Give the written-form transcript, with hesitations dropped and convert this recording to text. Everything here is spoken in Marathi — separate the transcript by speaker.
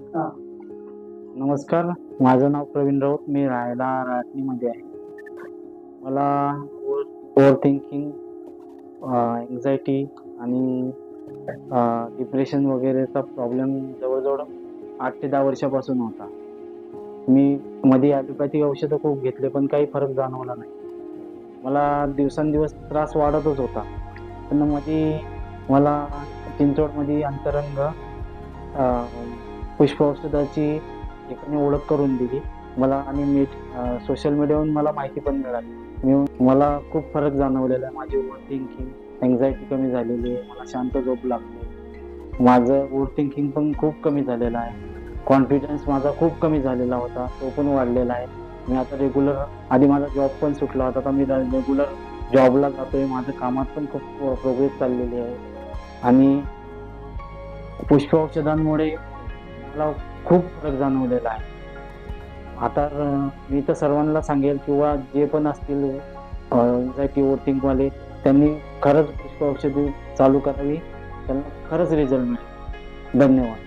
Speaker 1: हां.
Speaker 2: नमस्कार, माझं नाव प्रवीण राऊत. मी राहायला राहटणीमध्ये आहे. मला ओव्हर थिंकिंग, अँक्झायटी आणि डिप्रेशन वगैरेचा प्रॉब्लेम जवळ-जवळ 8 ते 10 वर्षापासून होता. मी मध्ये ॲलोपॅथिक औषधं खूप घेतले, पण काही फरक जाणवला नाही. मला दिवसेंदिवस त्रास वाढतच होता. पण मध्ये मला चिंचवडमध्ये अंतरंग पुष्प औषधाची एकाने ओळख करून दिली मला आणि सोशल मीडियावरून मला माहिती पण मिळाली. मला खूप फरक जाणवलेला आहे. माझी ओव्हर थिंकिंग, अँक्झायटी कमी झालेली आहे. मला शांत झोप लागते. माझं ओव्हर थिंकिंग पण खूप कमी झालेलं आहे. कॉन्फिडन्स माझा खूप कमी झालेला होता. तो पण वाढलेला आहे. मी आता आधी माझा जॉब पण सुटला होता. आता मी रेग्युलर जॉबला जातोय. माझं कामात पण खूप प्रोग्रेस चाललेली आहे आणि पुष्प औषधांमुळे मला खूप फरक जाणवलेला आहे. आता मी तर सर्वांना सांगेल किंवा जे पण असतील अँक्झायटी, ओव्हरथिंकवाले त्यांनी खरंच पुष्प औषधी चालू करावी. त्यांना खरंच रिझल्ट मिळेल. धन्यवाद.